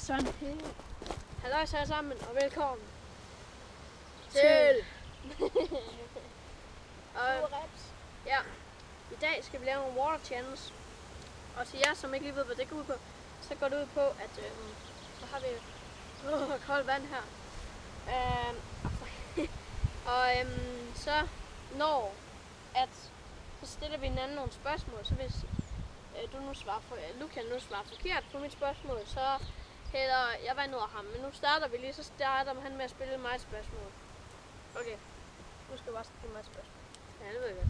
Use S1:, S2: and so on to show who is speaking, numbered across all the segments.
S1: Sådan her.
S2: Halløj så sammen, og velkommen
S1: Til.
S2: og, ja, i dag skal vi lave nogle water channels. Og til jer, som ikke lige ved, hvad det går ud på, så går det ud på, at så har vi koldt vand her. Så når at så stiller vi hinanden nogle spørgsmål, så hvis Luca nu svarer forkert på mit spørgsmål, så hælder jeg vand ud af ham. Men nu starter vi lige, så starter han med at spille mig et spørgsmål. Okay, nu skal du bare stille mig et spørgsmål.
S1: Ja, det ved jeg godt.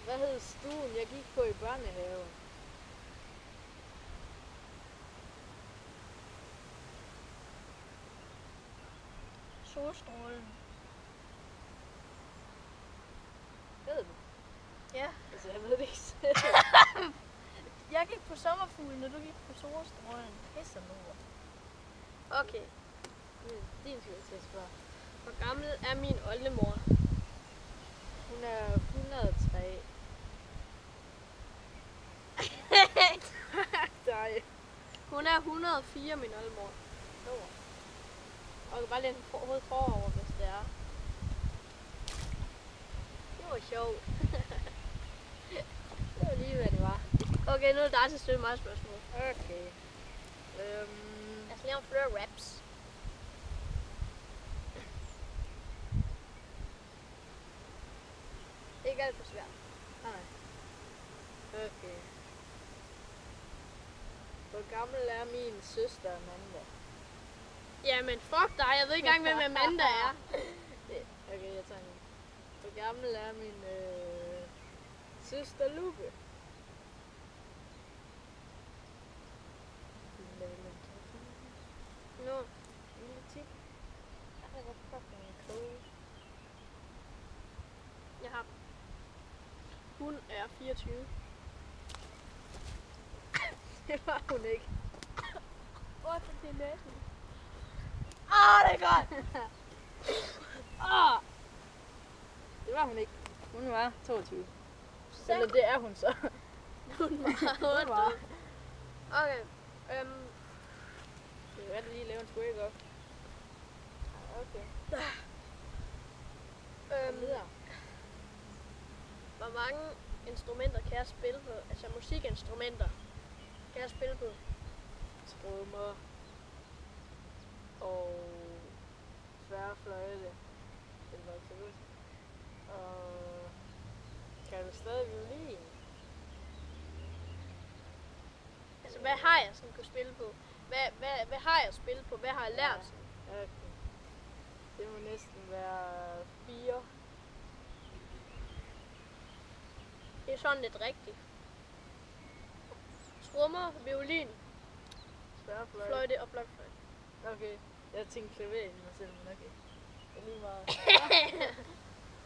S1: Hvad hed stuen, jeg gik på i børnehaven?
S2: Solstrålen.
S1: Ved du?
S2: Ja.
S1: Altså, jeg ved det ikke selv.
S2: Jeg gik på sommerfuglen, og du gik på solstrålen.
S1: Pisser nu.
S2: Okay.
S1: Din tur til at spørge.
S2: Hvor gammel er min oldemor?
S1: Hun er 103. Nej.
S2: Hun er 104, min oldemor. Og jeg kan bare læne hovedet forover, hvis det er. Det var sjovt.
S1: Det var lige, hvad det var.
S2: Okay, nu er det dig til at stille mig et spørgsmål.
S1: Okay.
S2: Jeg skal lave flere raps. Ikke alt for svært.
S1: Nej. Okay. Hvor gammel er min søster Amanda?
S2: Jamen fuck dig, jeg ved ikke engang, hvem Amanda er.
S1: Okay, jeg tager den. Hvor gammel er min søster Lupe?
S2: Nu.
S1: Lille tip. Jeg er fucking cool.
S2: Jeg har. Hun er 24.
S1: Det var hun ikke.
S2: Hvorfor det næsen?
S1: Det er godt! Det var hun ikke. Hun var 22. Eller det er hun så.
S2: Hun var
S1: Hun var.
S2: Okay.
S1: Det er godt lige lave en square op. Okay. Videre.
S2: Hvor mange instrumenter kan jeg spille på? Altså musikinstrumenter kan jeg spille på?
S1: Trommer. Og tværfløjte. Det var absolut. Og kan du stadig violin?
S2: Altså hvad har jeg sådan kunne spille på? Hvad har jeg spillet på? Hvad har jeg lært?
S1: Ja, okay. Det må næsten være 4.
S2: Det er sådan lidt rigtigt. Trommer, violin,
S1: Tværfløjte.
S2: fløjte og blokfløjte.
S1: Okay. Jeg tænkte klaver i mig selv, men okay. Det er lige meget.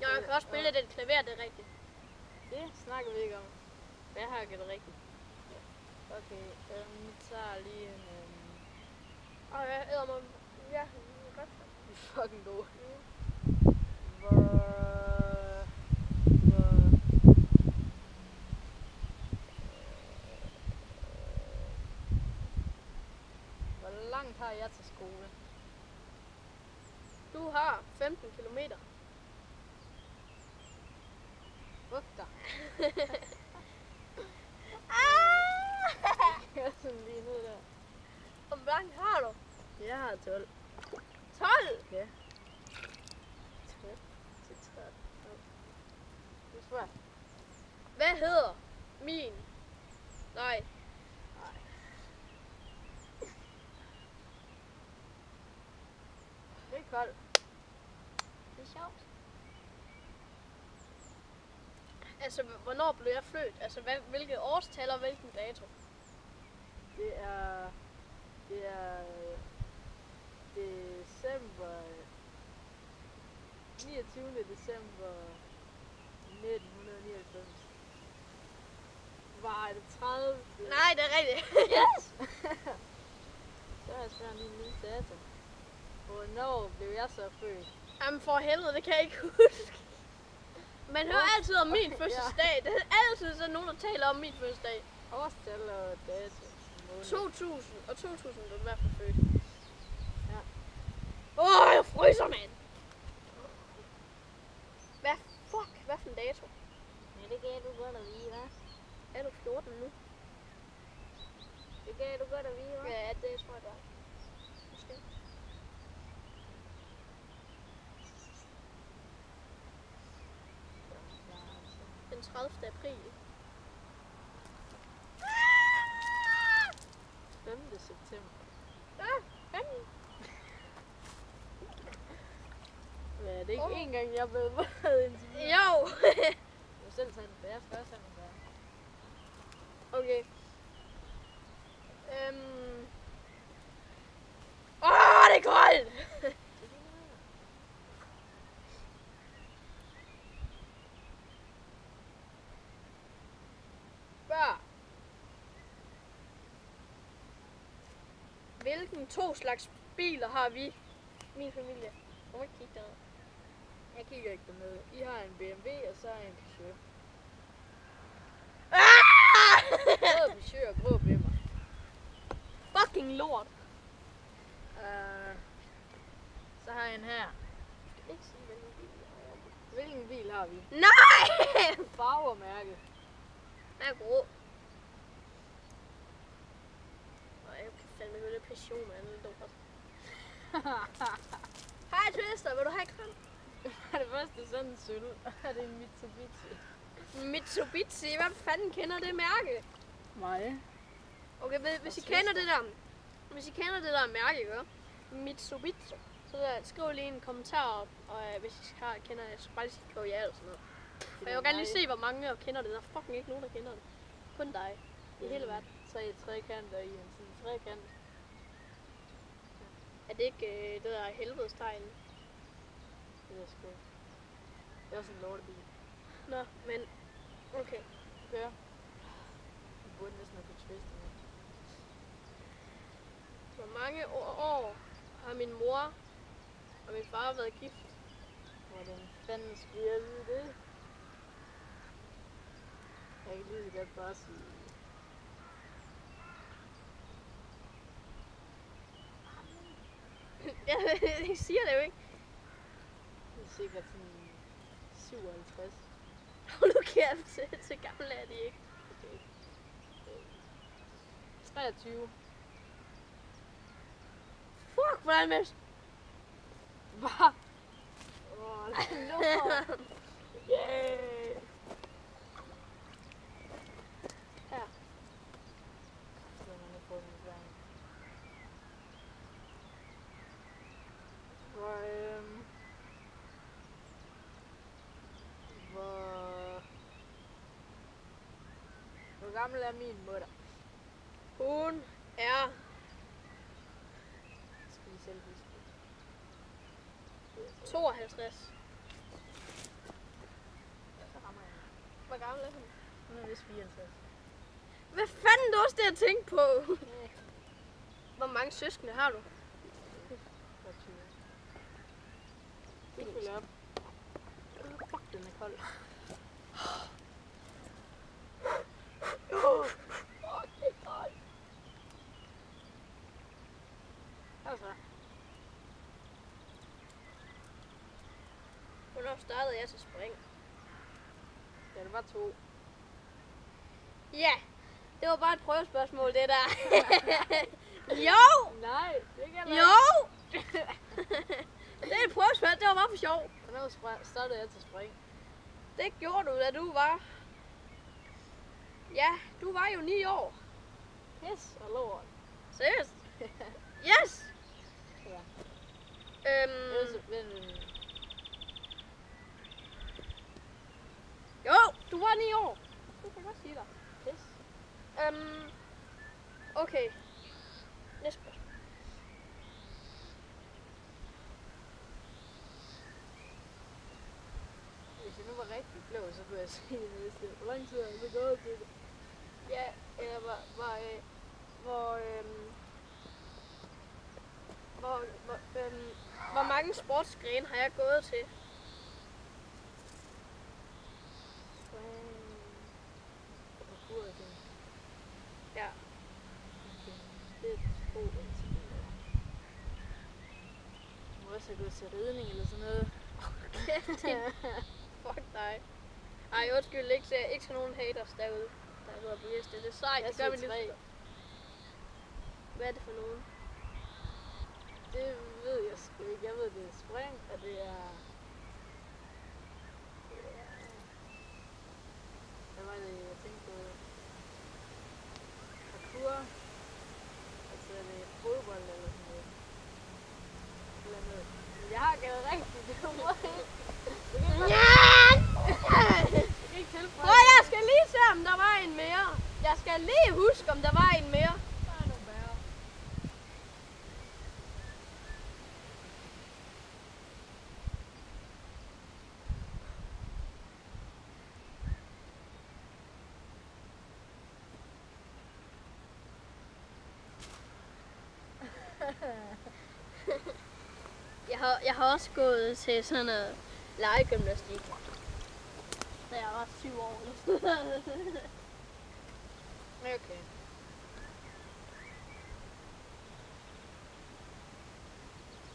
S2: Jeg kan også spille den klaver, det er rigtigt.
S1: Det snakker vi ikke om. Hvad har jeg gættet rigtigt? Okay, vi tager lige en...
S2: Og jeg æder mig. Ja, godt.
S1: Vi er fucking gode. Hvor langt har jeg til skole?
S2: Du har 15 kilometer.
S1: Fuck dig. Jeg er sådan lige ned der.
S2: Og hvor langt har du?
S1: Jeg har 12.
S2: 12?
S1: Ja. 12 til 13. Du spørger.
S2: Hvad hedder min? Nej.
S1: Det er koldt.
S2: Det er sjovt. Altså, hvornår blev jeg født? Altså, hvilket årstal og hvilken dato?
S1: Det er december 29. december 1999. Var det 30?
S2: Nej, det er rigtigt.
S1: Yes! Så har jeg svært lige en lille dato. Hvornår blev jeg så født?
S2: Jamen for helvede, det kan jeg ikke huske. Man hører altid om min fødselsdag. Det er altid sådan nogen, der taler om min fødselsdag.
S1: Årstal og dato.
S2: 2000 og 2000 er du i hvert fald født. Ja. Jeg fryser, mand! Hvad for en dato?
S1: Ja, det kan du godt at vide, hva'?
S2: Er du 14 nu?
S1: Det kan du godt at vide, hva'?
S2: Ja, det tror jeg, det er. Måske. Den 30. april.
S1: 5. september. Ja, det er ikke én gang, jeg er blevet våget indtil videre.
S2: Jo!
S1: Du har selv taget den bære først, han den bære.
S2: Okay. Det er koldt! Spørg. Hvilken 2 slags biler har vi? Min familie. Du må ikke kigge derned.
S1: Jeg kigger ikke dernede. I har en BMW, og så har jeg en Peugeot. Grå Peugeot og grå Bimmer.
S2: Fucking lort.
S1: Så har jeg en her.
S2: Ikke sige, hvilken bil jeg har.
S1: Hvilken bil har vi?
S2: Nej!
S1: Farve og mærke.
S2: Den er grå. Og jeg kan fandme høre det passion af den lort. Hej Twister, vil du have kram?
S1: Det første er sådan en sølv. Er det en Mitsubishi?
S2: Mitsubishi? Hvad fanden kender det mærke?
S1: Mig.
S2: Okay, hvis I kender det der, mærke, ikke? Mitsubishi, så skriv lige en kommentar op, og hvis I kender det, så bare lige skriv ja eller sådan noget. Og jeg vil gerne lige se, hvor mange der kender det. Der er fucking ikke nogen, der kender det. Kun dig. I hele verden.
S1: 3 trekanter i en sådan trekant.
S2: Er det ikke det der helvedestegn?
S1: Det er sgu. Det er også en lortebil.
S2: Nå, men okay.
S1: Kører. Du burde næsten have kunne twiste med.
S2: Hvor mange år har min mor og min far været gift?
S1: Hvordan fanden skulle jeg vide det? Jeg kan lige så godt bare sige...
S2: Jeg siger det jo ikke.
S1: Det er sikkert sådan 57.
S2: Hold nu kæft, så gamle er de ikke.
S1: Okay. 23.
S2: Fuck, hvordan med?
S1: Hvad? Åh, lort. Yeah.
S2: Her.
S1: Så man har fået min plan. Hvor gammel er min mutter?
S2: Hun er...
S1: Skal vi selv huske det?
S2: 52.
S1: Så rammer jeg.
S2: Hvor gammel er hun?
S1: Hun er vist 54.
S2: Hvad fanden er det også det, jeg tænkte på? Hvor mange søskende har du?
S1: 20. Du fylder op. Fuck, den er kold. Altså.
S2: Hvornår startede jeg til spring?
S1: Ja, det var 2.
S2: Ja, det var bare et prøvespørgsmål, det der. Jo!
S1: Nej, det kan jeg
S2: Jo! Det er et prøvespørgsmål, det var bare for sjov.
S1: Hvornår startede jeg til spring?
S2: Det gjorde du, da du var... Ja, du var jo 9 år.
S1: Pis og lort.
S2: Seriøst? Yes!
S1: Ja.
S2: Øhm, jo, du var 9 år. Det kan jeg godt sige dig.
S1: Pis.
S2: Okay. Næste spørgsmål.
S1: Hvis jeg nu var rigtig klog, så kunne jeg sige det næste. Hvor lang tid er det så gået til det?
S2: Ja, eller hvor mange sportsgrene har jeg gået til?
S1: også have gået til ridning eller sådan noget.
S2: Fuck dig. Ej, undskyld, ikke så nogen haters derude, der hedder bevidste. Det er sejt, det gør vi lige. Hvad er det for nogen?
S1: Det ved jeg sgu ikke. Jeg ved, det er spring, og det er... Hvad var det, jeg tænkte på? Parkour. Og så er det fodbold eller sådan noget. Eller noget. Jeg har gået rigtigt, det var
S2: Prøv, jeg skal lige se, om der var en mere. Jeg skal lige huske, om der var en mere.
S1: Der er nogle bærer.
S2: Jeg har også gået til sådan noget legegymnastik, da jeg var 7 år eller sådan noget.
S1: Okay.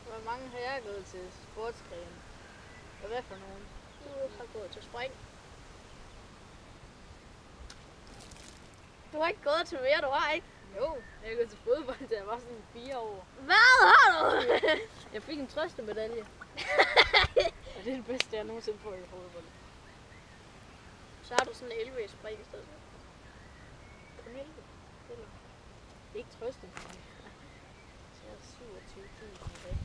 S1: Hvor mange har jeg gået til sportsgrene? Og hvad for nogen?
S2: Du har gået til spring. Du har ikke gået til mere, du har ikke?
S1: Jo, jeg har gået til fodbold, da jeg var sådan 4 år.
S2: Hvad har du?
S1: Jeg fik en trøstemedalje. Og det er det bedste, jeg nogensinde får i fodbold.
S2: Så har du sådan en 11 i spring i stedet.
S1: Kun 11. Eller? Det er ikke trøstemedalje. Så jeg er 27.000 i dag.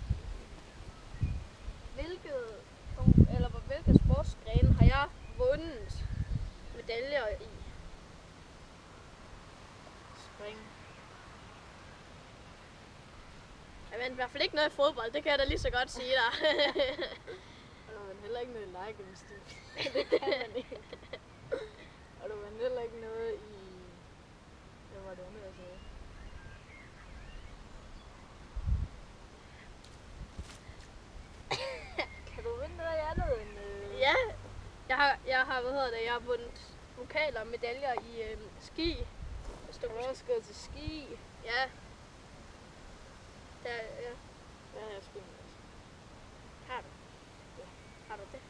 S2: Hvilke sportsgrene har jeg vundet medaljer i?
S1: Spring.
S2: Jeg vandt i hvert fald ikke noget i fodbold, det kan jeg da lige så godt sige dig.
S1: Og du vandt heller ikke noget i legegymnastik. Det kan man ikke. Og du vandt heller ikke noget i... Hvad var det andet, jeg sagde? Kan du vinde noget andet end...
S2: Ja, jeg har vundet vokaler og medaljer i ski.
S1: Du har også gået til ski.
S2: Ja. Ja.
S1: Ja, jeg har sgu en også.
S2: Har du?
S1: Ja.
S2: Har du det?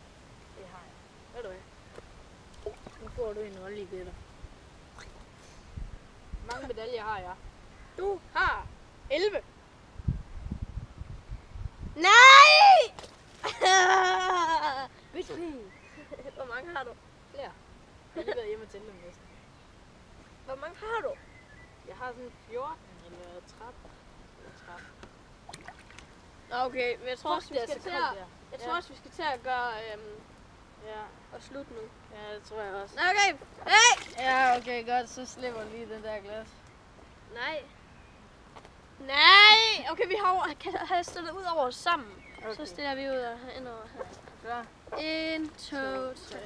S1: Det har jeg. Ved du hvad? Nu får du en rolig gætter. Hvor mange medaljer har jeg?
S2: Du har 11. Nej! Hvor mange har du?
S1: Flere. Jeg har lige været hjemme og tælle dem næsten.
S2: Hvor mange har du?
S1: Jeg har sådan 14 eller 13. Eller 13.
S2: Okay, men jeg tror også, vi skal til at... Jeg tror
S1: Ja.
S2: også, vi skal til at gøre...
S1: Ja.
S2: og slutte nu.
S1: Ja, det tror jeg også.
S2: Okay, hey!
S1: Ja, okay, godt. Så slipper lige den der glas.
S2: Nej. Nej! Okay, vi kan have stillet ud over os sammen.
S1: Okay.
S2: Så stiller vi ud og ind over her.
S1: Klar.
S2: 1, 2, 3.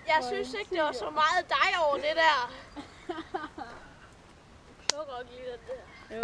S2: Jeg synes ikke, det var så meget dig over det der. Jeg plukker ikke lige den der.
S1: Jo.